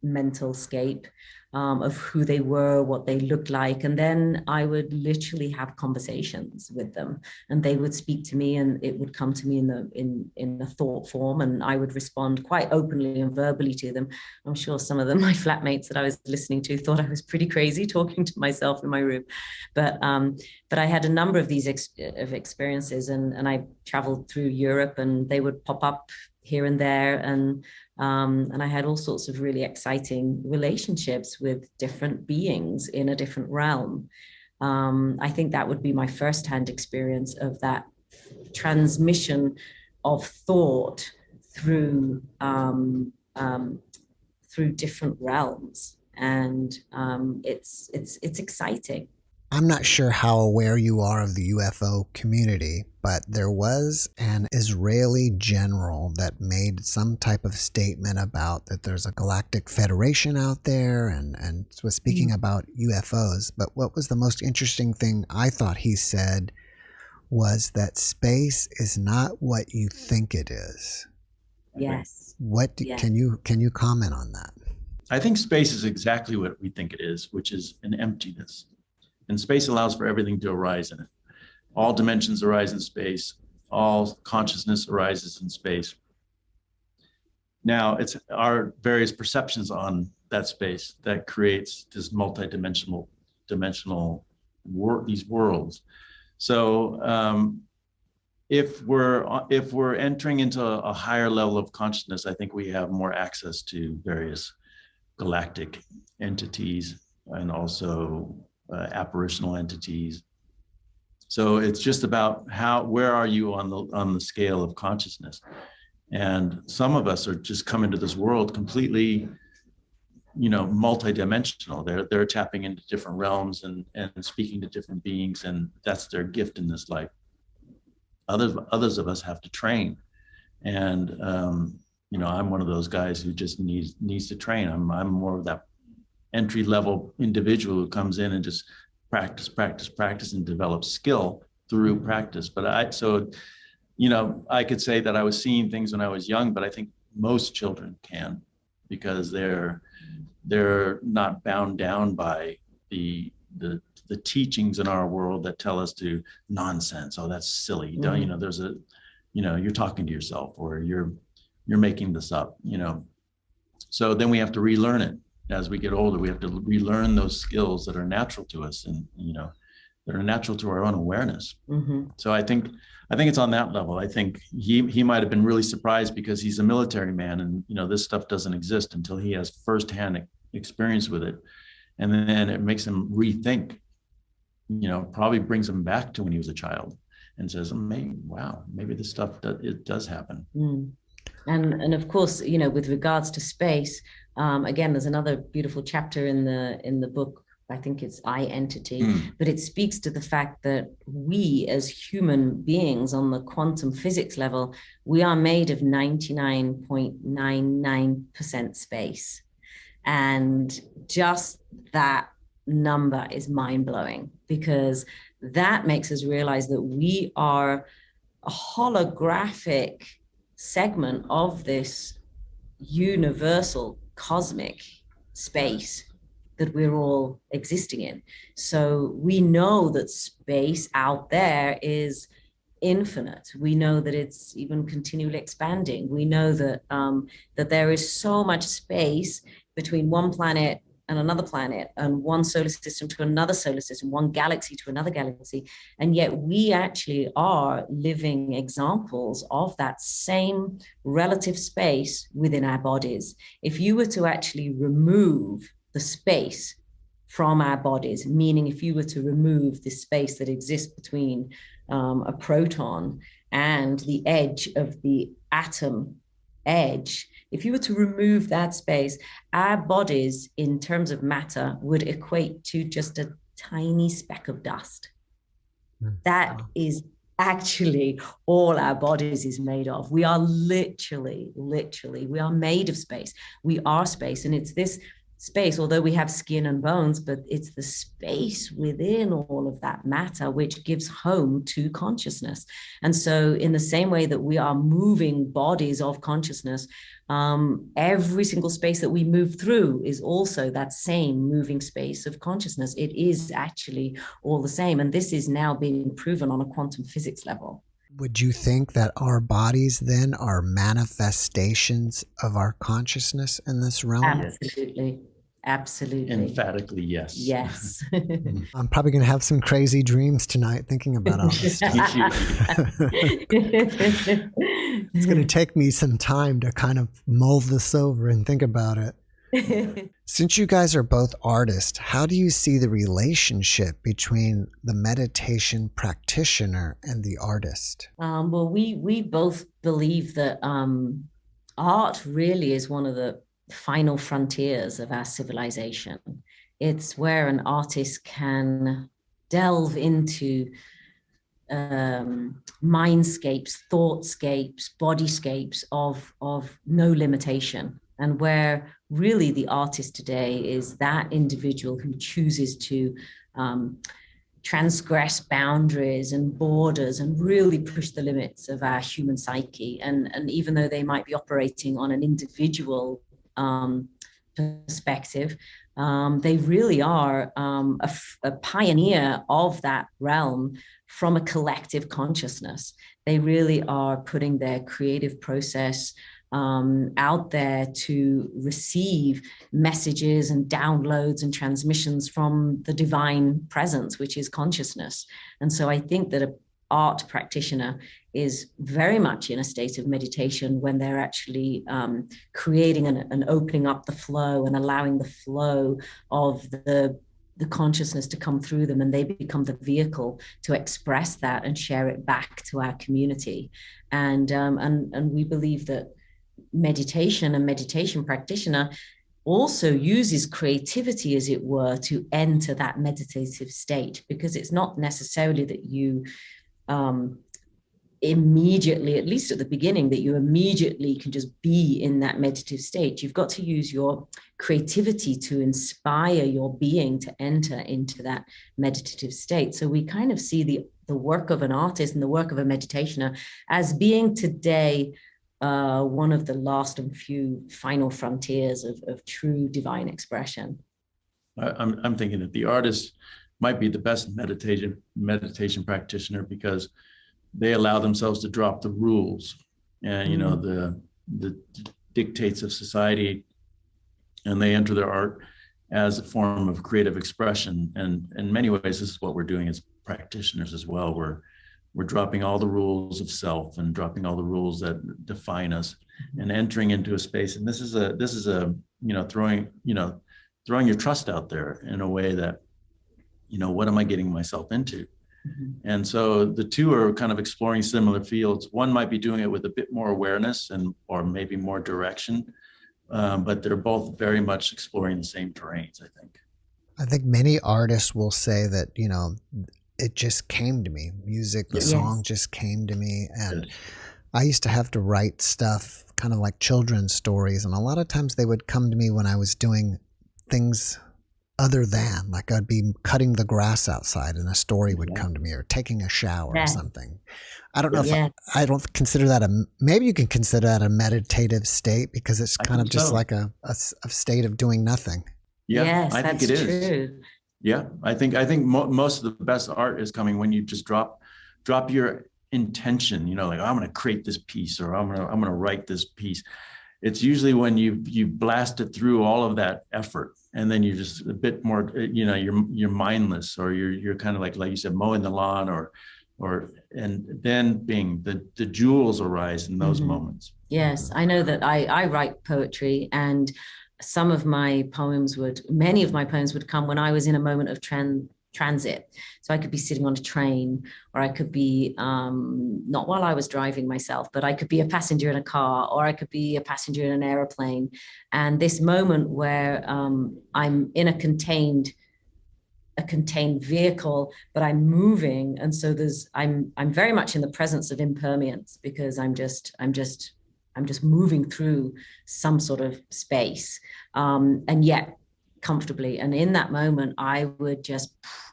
mental scape of who they were, what they looked like. And then I would literally have conversations with them, and they would speak to me, and it would come to me in the thought form, and I would respond quite openly and verbally to them. I'm sure some of them, my flatmates that I was listening to, thought I was pretty crazy talking to myself in my room. But I had a number of these experiences, and I traveled through Europe, and they would pop up here and there, and I had all sorts of really exciting relationships with different beings in a different realm. I think that would be my firsthand experience of that transmission of thought through different realms, and it's exciting. I'm not sure how aware you are of the UFO community, but there was an Israeli general that made some type of statement about that there's a galactic federation out there, and was speaking about UFOs. But what was the most interesting thing I thought he said was that space is not what you think it is. Yes. Yes. Can you comment on that? I think space is exactly what we think it is, which is an emptiness. And space allows for everything to arise in it. All dimensions arise in space. All consciousness arises in space. Now, it's our various perceptions on that space that creates this multi-dimensional these worlds. So if we're entering into a higher level of consciousness, I think we have more access to various galactic entities and also apparitional entities. So it's just about where are you on the scale of consciousness? And some of us are just coming to this world completely, multidimensional. They're tapping into different realms and speaking to different beings, and that's their gift in this life. Others of us have to train, and I'm one of those guys who just needs to train. I'm more of that entry level individual who comes in and just practice and develops skill through practice. But I could say that I was seeing things when I was young, but I think most children can, because they're not bound down by the teachings in our world that tell us to nonsense. Oh, that's silly. There's you're talking to yourself, or you're making this up, So then we have to relearn it. As we get older, we have to relearn those skills that are natural to us, and that are natural to our own awareness. Mm-hmm. So I think it's on that level. I think he might have been really surprised because he's a military man, and this stuff doesn't exist until he has firsthand experience with it, and then it makes him rethink. Probably brings him back to when he was a child, and says, maybe this stuff it does happen. Mm. And of course, with regards to space, again, there's another beautiful chapter in the book. I think it's I Entity, but it speaks to the fact that we as human beings on the quantum physics level, we are made of 99.99% space. And just that number is mind-blowing, because that makes us realize that we are a holographic segment of this universal cosmic space that we're all existing in. So we know that space out there is infinite. We know that it's even continually expanding. We know that that there is so much space between one planet and another planet, and one solar system to another solar system, one galaxy to another galaxy. And yet we actually are living examples of that same relative space within our bodies. If you were to actually remove the space from our bodies, meaning if you were to remove the space that exists between a proton and the edge of the atom edge, if you were to remove that space, our bodies in terms of matter would equate to just a tiny speck of dust. That is actually all our bodies is made of. We are literally, we are made of space. We are space. And it's this space, although we have skin and bones, but it's the space within all of that matter which gives home to consciousness. And so in the same way that we are moving bodies of consciousness, every single space that we move through is also that same moving space of consciousness. It is actually all the same. And this is now being proven on a quantum physics level. Would you think that our bodies then are manifestations of our consciousness in this realm? Absolutely. Emphatically, yes. Yes. I'm probably going to have some crazy dreams tonight thinking about all this stuff. It's going to take me some time to kind of mull this over and think about it. Since you guys are both artists, how do you see the relationship between the meditation practitioner and the artist? Well, we both believe that art really is one of the final frontiers of our civilization. It's where an artist can delve into mindscapes, thoughtscapes, bodyscapes of no limitation, and where really the artist today is that individual who chooses to transgress boundaries and borders and really push the limits of our human psyche. And even though they might be operating on an individual perspective, they really are a pioneer of that realm from a collective consciousness. They really are putting their creative process out there to receive messages and downloads and transmissions from the divine presence, which is consciousness. And so I think that an art practitioner is very much in a state of meditation when they're actually creating and opening up the flow and allowing the flow of the consciousness to come through them, and they become the vehicle to express that and share it back to our community. And we believe that meditation and meditation practitioner also uses creativity, as it were, to enter that meditative state, because it's not necessarily that you immediately, at least at the beginning, that you immediately can just be in that meditative state. You've got to use your creativity to inspire your being to enter into that meditative state. So we kind of see the work of an artist and the work of a meditationer as being today one of the last and few final frontiers of true divine expression. I'm thinking that the artist might be the best meditation practitioner because they allow themselves to drop the rules and the dictates of society, and they enter their art as a form of creative expression. And in many ways, this is what we're doing as practitioners as well. We're dropping all the rules of self and dropping all the rules that define us and entering into a space. And this is a throwing your trust out there in a way that, what am I getting myself into? Mm-hmm. And so the two are kind of exploring similar fields. One might be doing it with a bit more awareness or maybe more direction, but they're both very much exploring the same terrains, I think. I think many artists will say that, it just came to me. Music, the song just came to me. And I used to have to write stuff kind of like children's stories. And a lot of times they would come to me when I was doing things other than, like I'd be cutting the grass outside and a story would come to me, or taking a shower or something. I don't know if I don't consider that maybe you can consider that a meditative state, because it's kind of just like a state of doing nothing. Yeah, yes, I think it is. True. Yeah, I think most of the best art is coming when you just drop your intention. Like, I'm going to create this piece, or I'm going to write this piece. It's usually when you blast it through all of that effort, and then you're just a bit more, you're mindless, or you're kind of like you said, mowing the lawn, and then the jewels arise in those moments. Yes, I know that I write poetry, and many of my poems would come when I was in a moment of transit. So I could be sitting on a train, or I could be, not while I was driving myself, but I could be a passenger in a car, or I could be a passenger in an airplane. And this moment where I'm in a contained vehicle, but I'm moving. And so I'm very much in the presence of impermanence, because I'm just moving through some sort of space, and yet comfortably. And in that moment,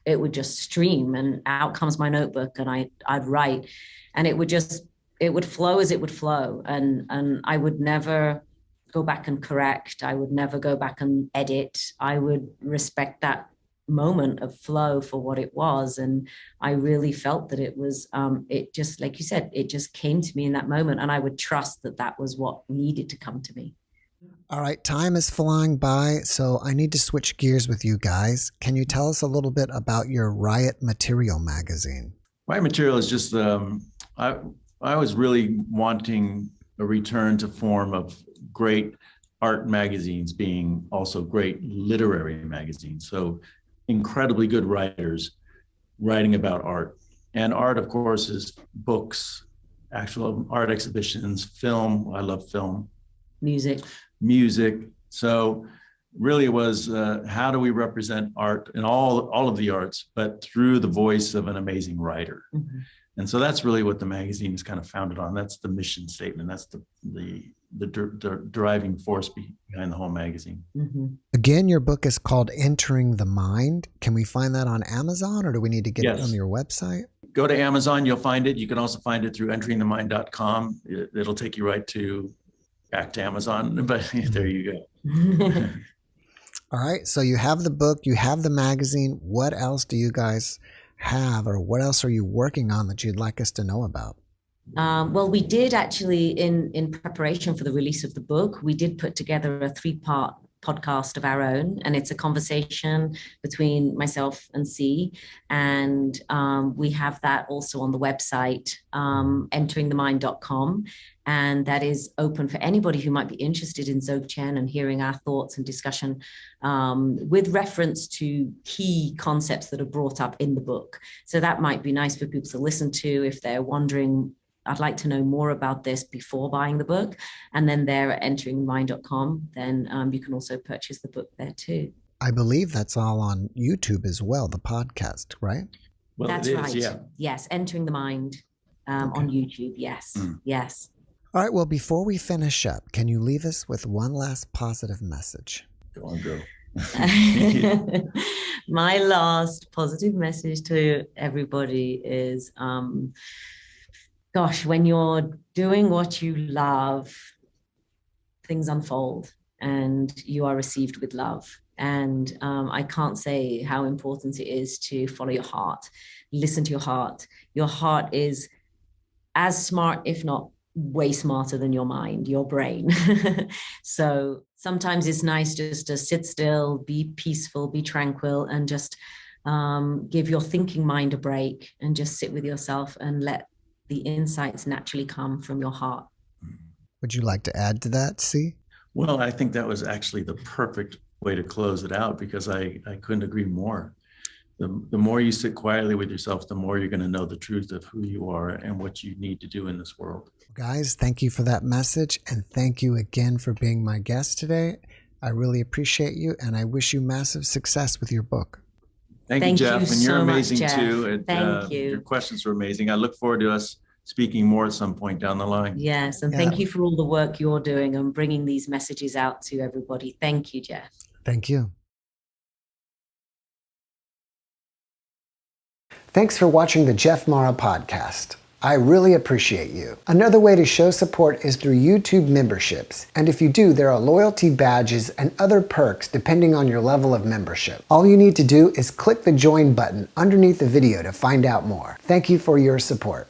it would just stream, and out comes my notebook, and I'd write, and it would flow as it would flow. And I would never go back and correct. I would never go back and edit. I would respect that moment of flow for what it was. And I really felt that it was, it just, like you said, it just came to me in that moment, and I would trust that was what needed to come to me. All right, time is flying by, so I need to switch gears with you guys. Can you tell us a little bit about your Riot Material magazine? Riot Material is just, I was really wanting a return to form of great art magazines being also great literary magazines. So incredibly good writers writing about art. And art, of course, is books, actual art exhibitions, film. I love film. Music. So really it was, how do we represent art in all of the arts, but through the voice of an amazing writer? Mm-hmm. And so that's really what the magazine is kind of founded on. That's the mission statement. That's the driving force behind the whole magazine. Mm-hmm. Again, your book is called Entering the Mind. Can we find that on Amazon, or do we need to get it on your website? Go to Amazon, you'll find it. You can also find it through enteringthemind.com. It'll take you right back to Amazon, but there you go. All right. So you have the book, you have the magazine. What else do you guys have, or what else are you working on that you'd like us to know about? Well, we did actually, in preparation for the release of the book, we did put together a 3-part podcast of our own, and it's a conversation between myself and C, and we have that also on the website, enteringthemind.com, and that is open for anybody who might be interested in Dzogchen and hearing our thoughts and discussion with reference to key concepts that are brought up in the book. So that might be nice for people to listen to if they're wondering, I'd like to know more about this before buying the book. And then there at enteringthemind.com, then you can also purchase the book there too. I believe that's all on YouTube as well, the podcast, right? Well, that's right. Yeah. Yes, Entering the Mind on YouTube. Yes, yes. All right, well, before we finish up, can you leave us with one last positive message? Go on, girl. My last positive message to everybody is, gosh, when you're doing what you love, things unfold and you are received with love. And I can't say how important it is to follow your heart, listen to your heart. Your heart is as smart, if not way smarter than your mind, your brain. So sometimes it's nice just to sit still, be peaceful, be tranquil, and just give your thinking mind a break and just sit with yourself and let the insights naturally come from your heart. Would you like to add to that, C? Well, I think that was actually the perfect way to close it out, because I couldn't agree more. The more you sit quietly with yourself, the more you're going to know the truth of who you are and what you need to do in this world. Guys, thank you for that message, and thank you again for being my guest today. I really appreciate you, and I wish you massive success with your book. Thank you, Jeff. And you're so amazing much, too. Thank you. Your questions were amazing. I look forward to us speaking more at some point down the line. Yes, and thank you for all the work you're doing and bringing these messages out to everybody. Thank you, Jeff. Thank you. Thanks for watching the JeffMara podcast. I really appreciate you. Another way to show support is through YouTube memberships. And if you do, there are loyalty badges and other perks depending on your level of membership. All you need to do is click the join button underneath the video to find out more. Thank you for your support.